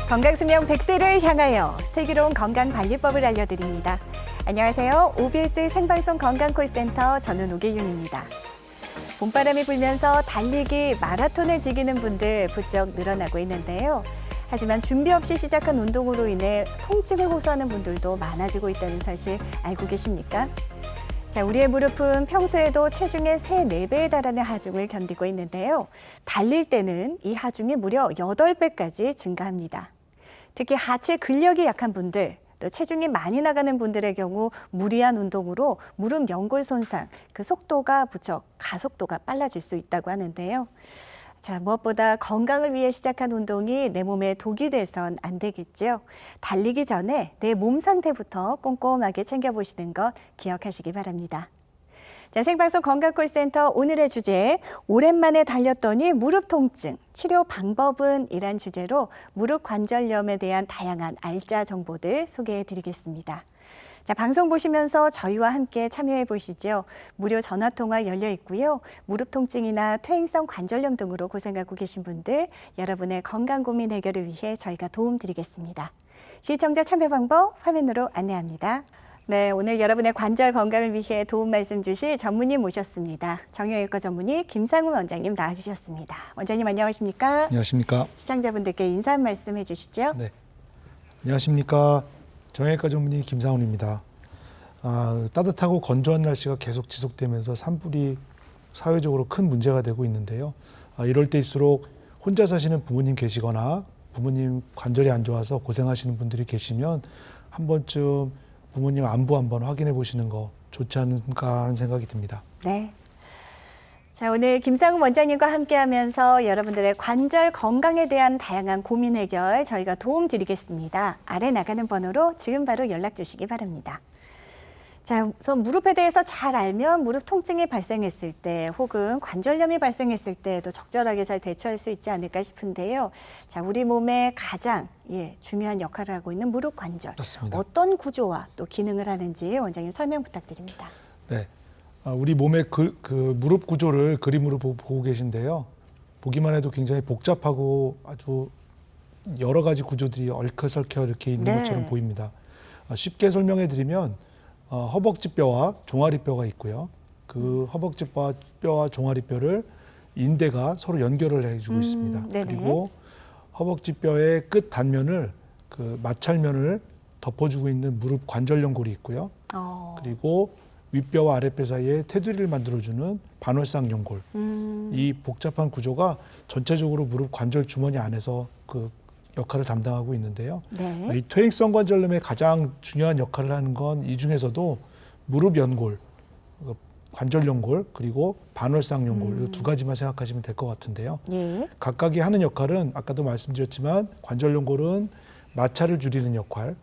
건강수명 100세를 향하여 슬기로운 건강관리법을 알려드립니다. 안녕하세요. OBS 생방송 건강콜센터 저는 오계윤입니다. 봄바람이 불면서 달리기, 마라톤을 즐기는 분들 부쩍 늘어나고 있는데요. 하지만 준비 없이 시작한 운동으로 인해 통증을 호소하는 분들도 많아지고 있다는 사실 알고 계십니까? 자, 우리의 무릎은 평소에도 체중의 3, 4배에 달하는 하중을 견디고 있는데요. 달릴 때는 이 하중이 무려 8배까지 증가합니다. 특히 하체 근력이 약한 분들, 또 체중이 많이 나가는 분들의 경우 무리한 운동으로 무릎 연골 손상, 그 속도가 부쩍 가속도가 빨라질 수 있다고 하는데요. 자, 무엇보다 건강을 위해 시작한 운동이 내 몸에 독이 돼선 안 되겠죠. 달리기 전에 내 몸 상태부터 꼼꼼하게 챙겨보시는 것 기억하시기 바랍니다. 자, 생방송 건강콜센터 오늘의 주제, 오랜만에 달렸더니 무릎 통증, 치료 방법은? 이란 주제로 무릎 관절염에 대한 다양한 알짜 정보들 소개해 드리겠습니다. 자, 방송 보시면서 저희와 함께 참여해 보시죠. 무료 전화통화 열려 있고요. 무릎 통증이나 퇴행성 관절염 등으로 고생하고 계신 분들, 여러분의 건강 고민 해결을 위해 저희가 도움 드리겠습니다. 시청자 참여 방법 화면으로 안내합니다. 네, 오늘 여러분의 관절 건강을 위해 도움 말씀 주실 전문의 모셨습니다. 정형외과 전문의 김상훈 원장님 나와주셨습니다. 원장님 안녕하십니까? 안녕하십니까? 시청자분들께 인사 한 말씀 해주시죠. 네, 안녕하십니까? 정형외과 전문의 김상훈입니다. 따뜻하고 건조한 날씨가 계속 지속되면서 산불이 사회적으로 큰 문제가 되고 있는데요. 이럴 때일수록 혼자 사시는 부모님 계시거나 부모님 관절이 안 좋아서 고생하시는 분들이 계시면 한 번쯤 부모님 안부 한번 확인해 보시는 거 좋지 않을까 하는 생각이 듭니다. 네. 자, 오늘 김상훈 원장님과 함께하면서 여러분들의 관절 건강에 대한 다양한 고민 해결 저희가 도움 드리겠습니다. 아래 나가는 번호로 지금 바로 연락 주시기 바랍니다. 자, 우선 무릎에 대해서 잘 알면 무릎 통증이 발생했을 때 혹은 관절염이 발생했을 때도 적절하게 잘 대처할 수 있지 않을까 싶은데요. 자, 우리 몸의 가장 중요한 역할을 하고 있는 무릎 관절. 맞습니다. 어떤 구조와 또 기능을 하는지 원장님 설명 부탁드립니다. 네, 우리 몸의 그 무릎 구조를 그림으로 보고 계신데요. 보기만 해도 굉장히 복잡하고 아주 여러 가지 구조들이 얽혀설켜 이렇게 있는 것처럼 보입니다. 쉽게 설명해 드리면 허벅지뼈와 종아리뼈가 있고요. 그 허벅지뼈와 종아리뼈를 인대가 서로 연결을 해주고 있습니다. 네네. 그리고 허벅지뼈의 끝 단면을 그 마찰면을 덮어주고 있는 무릎 관절연골이 있고요. 그리고 윗뼈와 아랫뼈 사이에 테두리를 만들어주는 반월상 연골. 이 복잡한 구조가 전체적으로 무릎 관절 주머니 안에서 그 역할을 담당하고 있는데요. 네. 이 퇴행성 관절염의 가장 중요한 역할을 하는 건 이 중에서도 무릎 연골, 관절 연골, 그리고 반월상 연골 이 두 가지만 생각하시면 될 것 같은데요. 예. 각각이 하는 역할은 아까도 말씀드렸지만 관절 연골은 마찰을 줄이는 역할,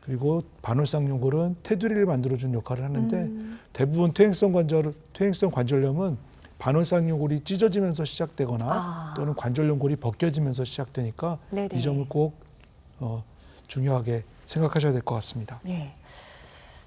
그리고 반월상 연골은 테두리를 만들어주는 역할을 하는데 대부분 퇴행성 관절염은 반월상 연골이 찢어지면서 시작되거나 또는 관절 연골이 벗겨지면서 시작되니까 네네. 이 점을 꼭 중요하게 생각하셔야 될 것 같습니다. 네.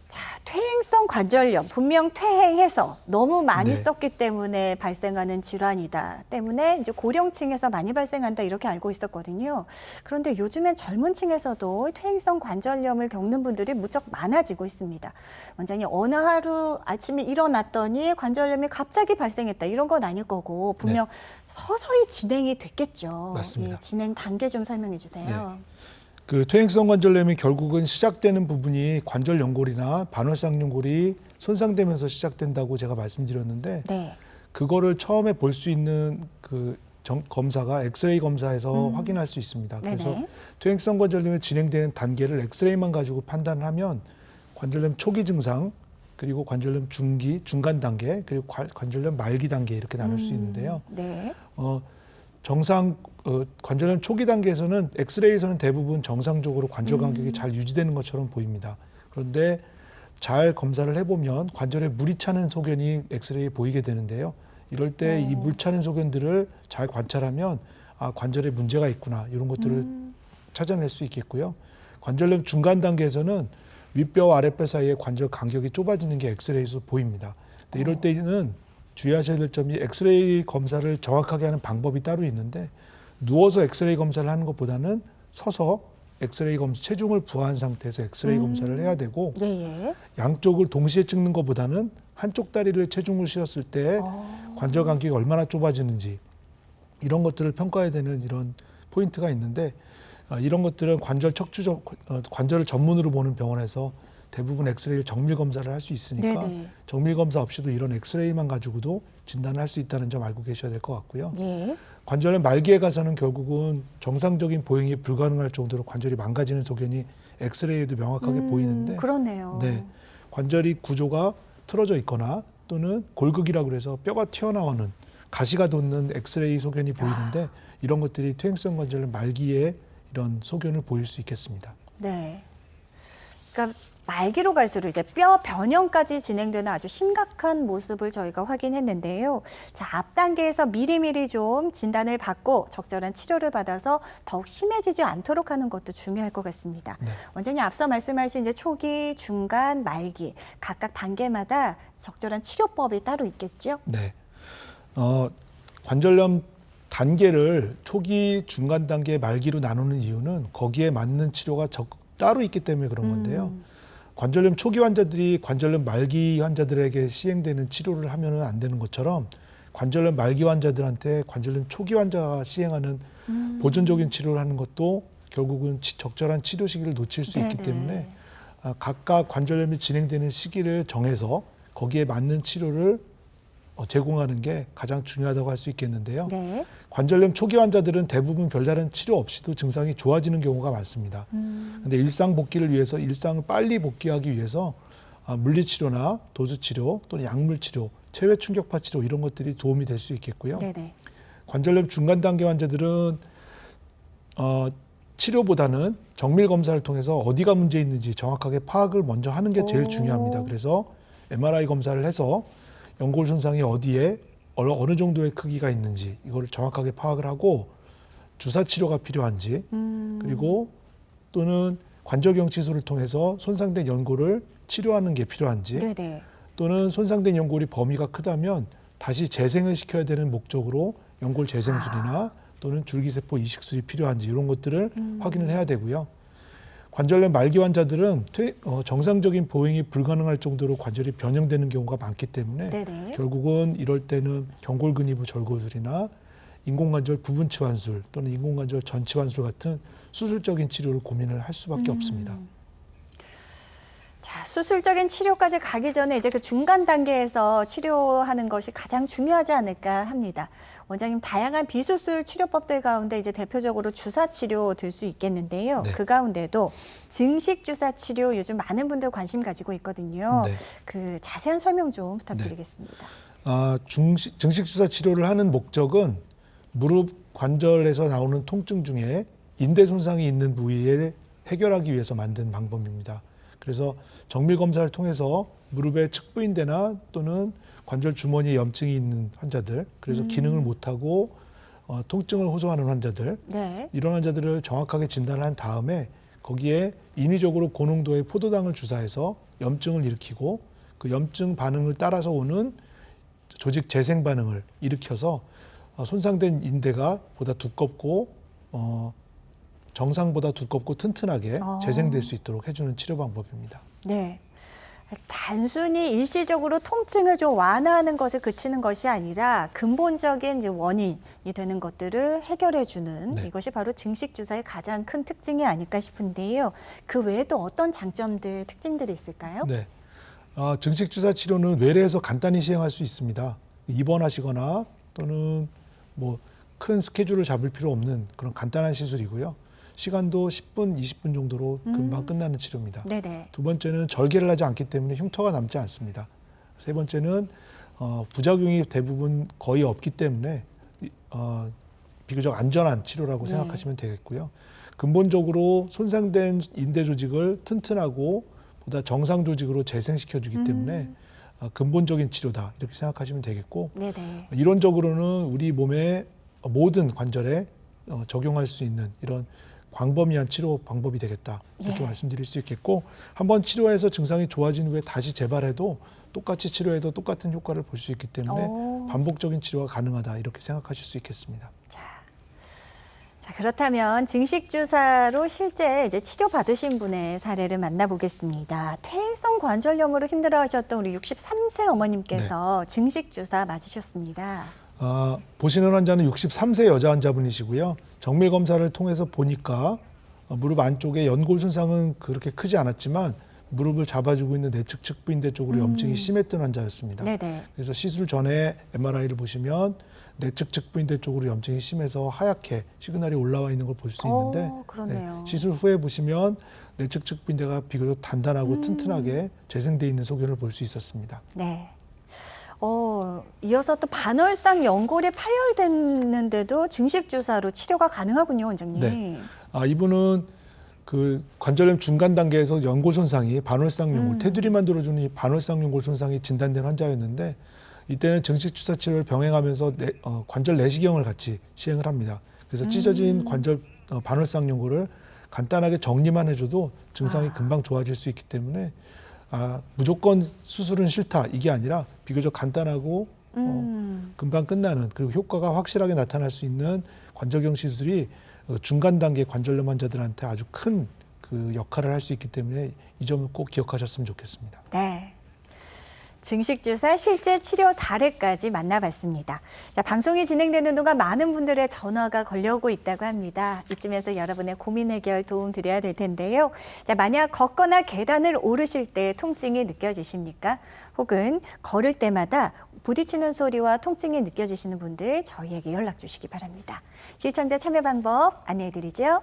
자, 퇴행성 관절염, 분명 퇴행해서 너무 많이 썼기 때문에 발생하는 질환이다 때문에 이제 고령층에서 많이 발생한다 이렇게 알고 있었거든요. 그런데 요즘엔 젊은 층에서도 퇴행성 관절염을 겪는 분들이 무척 많아지고 있습니다. 원장님, 어느 하루 아침에 일어났더니 관절염이 갑자기 발생했다 이런 건 아닐 거고 분명 서서히 진행이 됐겠죠. 맞습니다. 진행 단계 좀 설명해 주세요. 그 퇴행성 관절염이 결국은 시작되는 부분이 관절 연골이나 반월상 연골이 손상되면서 시작된다고 제가 말씀드렸는데 그거를 처음에 볼 수 있는 그 검사가 엑스레이 검사에서 확인할 수 있습니다. 그래서 퇴행성 관절염이 진행되는 단계를 엑스레이만 가지고 판단을 하면 관절염 초기 증상, 그리고 관절염 중기, 중간 단계, 그리고 관절염 말기 단계 이렇게 나눌 수 있는데요. 관절염 초기 단계에서는 엑스레이에서는 대부분 정상적으로 관절 간격이 잘 유지되는 것처럼 보입니다. 그런데 잘 검사를 해보면 관절에 물이 차는 소견이 엑스레이에 보이게 되는데요. 이럴 때 이 물 차는 소견들을 잘 관찰하면 관절에 문제가 있구나 이런 것들을 찾아낼 수 있겠고요. 관절염 중간 단계에서는 윗뼈와 아랫뼈 사이에 관절 간격이 좁아지는 게 엑스레이에서 보입니다. 근데 이럴 때는 주의하셔야 될 점이 엑스레이 검사를 정확하게 하는 방법이 따로 있는데 누워서 엑스레이 검사를 하는 것보다는 서서 엑스레이 검사, 체중을 부하한 상태에서 엑스레이 검사를 해야 되고 예, 예. 양쪽을 동시에 찍는 것보다는 한쪽 다리를 체중을 실었을 때 관절 간격이 얼마나 좁아지는지 이런 것들을 평가해야 되는 이런 포인트가 있는데 이런 것들은 관절을 전문으로 보는 병원에서 대부분 엑스레이 정밀 검사를 할 수 있으니까 네네. 정밀 검사 없이도 이런 엑스레이만 가지고도 진단을 할 수 있다는 점 알고 계셔야 될 것 같고요. 예. 관절의 말기에 가서는 결국은 정상적인 보행이 불가능할 정도로 관절이 망가지는 소견이 엑스레이에도 명확하게 보이는데 그렇네요. 네, 관절이 구조가 틀어져 있거나 또는 골극이라고 그래서 뼈가 튀어나오는 가시가 돋는 엑스레이 소견이 보이는데 이런 것들이 퇴행성 관절 말기에 이런 소견을 보일 수 있겠습니다. 네. 그러니까 말기로 갈수록 이제 뼈 변형까지 진행되는 아주 심각한 모습을 저희가 확인했는데요. 자, 앞 단계에서 미리미리 좀 진단을 받고 적절한 치료를 받아서 더욱 심해지지 않도록 하는 것도 중요할 것 같습니다. 네. 원장님 앞서 말씀하신 이제 초기, 중간, 말기 각각 단계마다 적절한 치료법이 따로 있겠죠? 네. 관절염 단계를 초기, 중간 단계, 말기로 나누는 이유는 거기에 맞는 치료가 따로 있기 때문에 그런 건데요. 관절염 초기 환자들이 관절염 말기 환자들에게 시행되는 치료를 하면은 안 되는 것처럼 관절염 말기 환자들한테 관절염 초기 환자가 시행하는 보존적인 치료를 하는 것도 결국은 적절한 치료 시기를 놓칠 수 있기 때문에 각각 관절염이 진행되는 시기를 정해서 거기에 맞는 치료를 제공하는 게 가장 중요하다고 할 수 있겠는데요. 네. 관절염 초기 환자들은 대부분 별다른 치료 없이도 증상이 좋아지는 경우가 많습니다. 그런데 일상 복귀를 위해서 일상을 빨리 복귀하기 위해서 물리치료나 도수치료 또는 약물치료, 체외 충격파 치료 이런 것들이 도움이 될 수 있겠고요. 네네. 관절염 중간 단계 환자들은 치료보다는 정밀 검사를 통해서 어디가 문제 있는지 정확하게 파악을 먼저 하는 게 제일 중요합니다. 그래서 MRI 검사를 해서 연골 손상이 어디에 어느 정도의 크기가 있는지 이걸 정확하게 파악을 하고 주사 치료가 필요한지 그리고 또는 관절경 치수를 통해서 손상된 연골을 치료하는 게 필요한지 네네. 또는 손상된 연골이 범위가 크다면 다시 재생을 시켜야 되는 목적으로 연골 재생술이나 또는 줄기세포 이식술이 필요한지 이런 것들을 확인을 해야 되고요. 관절염 말기 환자들은 정상적인 보행이 불가능할 정도로 관절이 변형되는 경우가 많기 때문에 네네. 결국은 이럴 때는 경골근이부 절골술이나 인공관절 부분 치환술 또는 인공관절 전 치환술 같은 수술적인 치료를 고민을 할 수밖에 없습니다. 자, 수술적인 치료까지 가기 전에 이제 그 중간 단계에서 치료하는 것이 가장 중요하지 않을까 합니다. 원장님, 다양한 비수술 치료법들 가운데 이제 대표적으로 주사 치료 들 수 있겠는데요. 네. 그 가운데도 증식 주사 치료 요즘 많은 분들 관심 가지고 있거든요. 네. 그 자세한 설명 좀 부탁드리겠습니다. 증식 주사 치료를 하는 목적은 무릎 관절에서 나오는 통증 중에 인대 손상이 있는 부위를 해결하기 위해서 만든 방법입니다. 그래서 정밀 검사를 통해서 무릎의 측부인대나 또는 관절 주머니에 염증이 있는 환자들, 그래서 기능을 못하고 통증을 호소하는 환자들, 네. 이런 환자들을 정확하게 진단을 한 다음에 거기에 인위적으로 고농도의 포도당을 주사해서 염증을 일으키고 그 염증 반응을 따라서 오는 조직 재생 반응을 일으켜서 손상된 인대가 보다 두껍고 정상보다 두껍고 튼튼하게 재생될 수 있도록 해주는 치료 방법입니다. 네. 단순히 일시적으로 통증을 좀 완화하는 것에 그치는 것이 아니라 근본적인 이제 원인이 되는 것들을 해결해주는 네. 이것이 바로 증식 주사의 가장 큰 특징이 아닐까 싶은데요. 그 외에 또 어떤 장점들, 특징들이 있을까요? 네. 증식 주사 치료는 외래에서 간단히 시행할 수 있습니다. 입원하시거나 또는 뭐 큰 스케줄을 잡을 필요 없는 그런 간단한 시술이고요. 시간도 10분, 20분 정도로 금방 끝나는 치료입니다. 네네. 두 번째는 절개를 하지 않기 때문에 흉터가 남지 않습니다. 세 번째는 부작용이 대부분 거의 없기 때문에 비교적 안전한 치료라고 네. 생각하시면 되겠고요. 근본적으로 손상된 인대 조직을 튼튼하고 보다 정상 조직으로 재생시켜주기 때문에 근본적인 치료다 이렇게 생각하시면 되겠고 네네. 이론적으로는 우리 몸의 모든 관절에 적용할 수 있는 이런 광범위한 치료 방법이 되겠다 이렇게 예. 말씀드릴 수 있겠고 한번 치료해서 증상이 좋아진 후에 다시 재발해도 똑같이 치료해도 똑같은 효과를 볼 수 있기 때문에 반복적인 치료가 가능하다 이렇게 생각하실 수 있겠습니다. 자, 자, 그렇다면 증식 주사로 실제 이제 치료 받으신 분의 사례를 만나보겠습니다. 퇴행성 관절염으로 힘들어하셨던 우리 63세 어머님께서 증식 주사 맞으셨습니다. 보시는 환자는 63세 여자 환자분이시고요. 정밀 검사를 통해서 보니까 무릎 안쪽에 연골 손상은 그렇게 크지 않았지만 무릎을 잡아주고 있는 내측 측부인대 쪽으로 염증이 심했던 환자였습니다. 네네. 그래서 시술 전에 MRI를 보시면 내측 측부인대 쪽으로 염증이 심해서 하얗게 시그널이 올라와 있는 걸 볼 수 있는데 그렇네요. 시술 후에 보시면 내측 측부인대가 비교적 단단하고 튼튼하게 재생돼 있는 소견을 볼 수 있었습니다. 네. 이어서 또 반월상 연골이 파열됐는데도 증식 주사로 치료가 가능하군요, 원장님. 네. 이분은 그 관절염 중간 단계에서 연골 손상이 반월상 연골, 테두리 만들어주는 이 반월상 연골 손상이 진단된 환자였는데 이때는 증식 주사 치료를 병행하면서 관절 내시경을 같이 시행을 합니다. 그래서 찢어진 관절 반월상 연골을 간단하게 정리만 해줘도 증상이 금방 좋아질 수 있기 때문에 무조건 수술은 싫다 이게 아니라 비교적 간단하고 금방 끝나는 그리고 효과가 확실하게 나타날 수 있는 관절경 시술이 중간 단계 관절염 환자들한테 아주 큰 그 역할을 할 수 있기 때문에 이 점을 꼭 기억하셨으면 좋겠습니다. 네. 증식 주사 실제 치료 사례까지 만나봤습니다. 자, 방송이 진행되는 동안 많은 분들의 전화가 걸려오고 있다고 합니다. 이쯤에서 여러분의 고민 해결 도움 드려야 될 텐데요. 자, 만약 걷거나 계단을 오르실 때 통증이 느껴지십니까? 혹은 걸을 때마다 부딪히는 소리와 통증이 느껴지시는 분들 저희에게 연락 주시기 바랍니다. 시청자 참여 방법 안내해 드리죠.